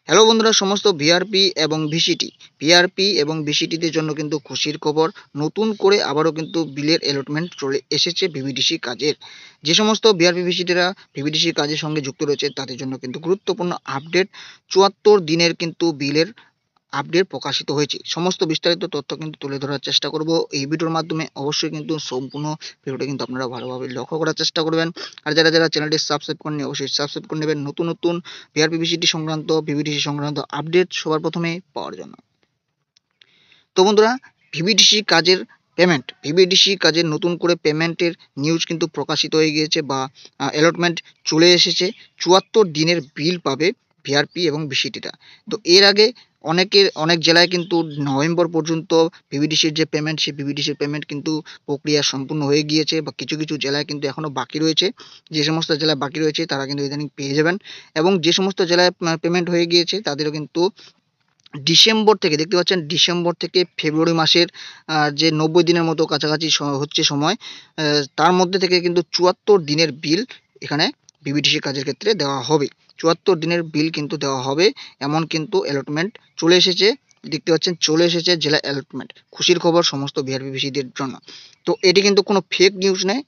Hello বন্ধুরা, সমস্ত VRP এবং ভিসিটিদের জন্য কিন্তু খুশির খবর। নতুন করে আবারও কিন্তু বিলের অ্যালটমেন্ট চলে এসেছে ভিভিডিসি কাজের। যে সমস্ত ভিআরপি ভিসিটিরা ভিভিডিসি কাজের সঙ্গে যুক্ত রয়েছে তাদের জন্য কিন্তু গুরুত্বপূর্ণ আপডেট। ৭৪ দিনের কিন্তু বিলের আপডেট প্রকাশিত হয়েছে। সমস্ত বিস্তারিত তথ্য কিন্তু তুলে ধরার চেষ্টা করব এই ভিডিওর মাধ্যমে। অবশ্যই কিন্তু সম্পূর্ণ ভিডিওটা কিন্তু আপনারা ভালোভাবে লক্ষ্য করার চেষ্টা করবেন। আর যারা যারা চ্যানেলটি সাবস্ক্রাইব করেননি অবশ্যই সাবস্ক্রাইব করে নেবেন, নতুন নতুন ভিআরপিভিসিটি সংক্রান্ত ভিভিডিসি সংক্রান্ত আপডেট সবার প্রথমে পাওয়ার জন্য। তো বন্ধুরা, ভিভিডিসি কাজের নতুন করে পেমেন্টের নিউজ কিন্তু প্রকাশিত হয়ে গিয়েছে বা অ্যালটমেন্ট চলে এসেছে। ৭৪ দিনের বিল পাবে ভিআরপি এবং ভিসিটিরা। তো এর আগে অনেক জেলায় কিন্তু নভেম্বর পর্যন্ত ভিভিডিসির যে পেমেন্ট, সেই ভিভিডিসির পেমেন্ট কিন্তু প্রক্রিয়া সম্পূর্ণ হয়ে গিয়েছে বা কিছু কিছু জেলায় কিন্তু এখনও বাকি রয়েছে। যে সমস্ত জেলায় বাকি রয়েছে তারা কিন্তু ইদানিং পেয়ে যাবেন, এবং যে সমস্ত জেলায় পেমেন্ট হয়ে গিয়েছে তাদেরও কিন্তু ডিসেম্বর থেকে, দেখতে পাচ্ছেন, ডিসেম্বর থেকে ফেব্রুয়ারি মাসের যে ৯০ দিনের মতো কাছাকাছি হচ্ছে সময়, তার মধ্যে থেকে কিন্তু ৭৪ দিনের বিল এখানে ভিভিডিসি কাজের ক্ষেত্রে দেওয়া হবে। ৭৪ দিনের বিল কিন্তু দেওয়া হবে, এমন কিন্তু অ্যালটমেন্ট চলে এসেছে। দেখতে পাচ্ছেন, চলে এসেছে জেলা অ্যালটমেন্ট। খুশির খবর সমস্ত ভিআরপিভিসিদের জন্য। তো এটি কিন্তু কোনো ফেক নিউজ নেই,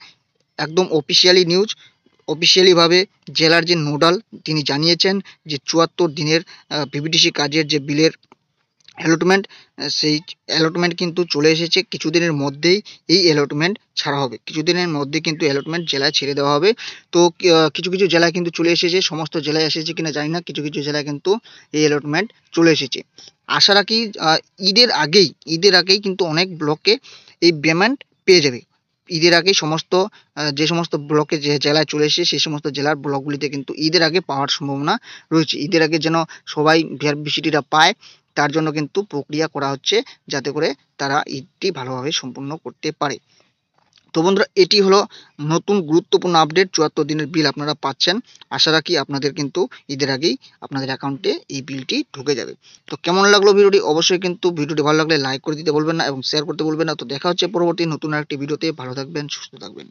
একদম অফিসিয়ালি নিউজ। অফিসিয়ালিভাবে জেলার যে নোডাল তিনি জানিয়েছেন যে ৭৪ দিনের ভিভিডিসি কাজের যে বিলের অ্যালটমেন্ট, সেই অ্যালটমেন্ট কিন্তু চলে এসেছে। কিছুদিনের মধ্যেই এই অ্যালটমেন্ট ছাড়া হবে, কিছুদিনের মধ্যে কিন্তু অ্যালটমেন্ট জেলায় ছেড়ে দেওয়া হবে। তো কিছু কিছু জেলায় কিন্তু চলে এসেছে, সমস্ত জেলায় এসেছে কিনা জানি না, কিছু কিছু জেলায় কিন্তু এই অ্যালটমেন্ট চলে এসেছে। আশা রাখি ঈদের আগেই কিন্তু অনেক ব্লকে এই পেমেন্ট পেয়ে যাবে। ঈদের আগেই যে সমস্ত ব্লকে যে জেলায় চলে এসেছে সেই সমস্ত জেলার ব্লকগুলিতে কিন্তু ঈদের আগে পাওয়ার সম্ভাবনা রয়েছে। ঈদের আগে যেন সবাই ভিআরপিভিসিটিরা পায়, তার জন্য কিন্তু প্রক্রিয়া করা হচ্ছে, যাতে করে তারা ঈদটি ভালোভাবে সম্পূর্ণ করতে পারে। তো বন্ধুরা, এটি হলো নতুন গুরুত্বপূর্ণ আপডেট। ৭৪ দিনের বিল আপনারা পাচ্ছেন। আশা রাখি আপনাদের কিন্তু ঈদের আগেই আপনাদের অ্যাকাউন্টে এই বিলটি ঢুকে যাবে। তো কেমন লাগলো ভিডিওটি? অবশ্যই কিন্তু ভিডিওটি ভালো লাগলে লাইক করে দিতে বলবেন না এবং শেয়ার করতে বলবেন না। তো দেখা হচ্ছে পরবর্তী নতুন আরেকটি ভিডিওতে। ভালো থাকবেন, সুস্থ থাকবেন।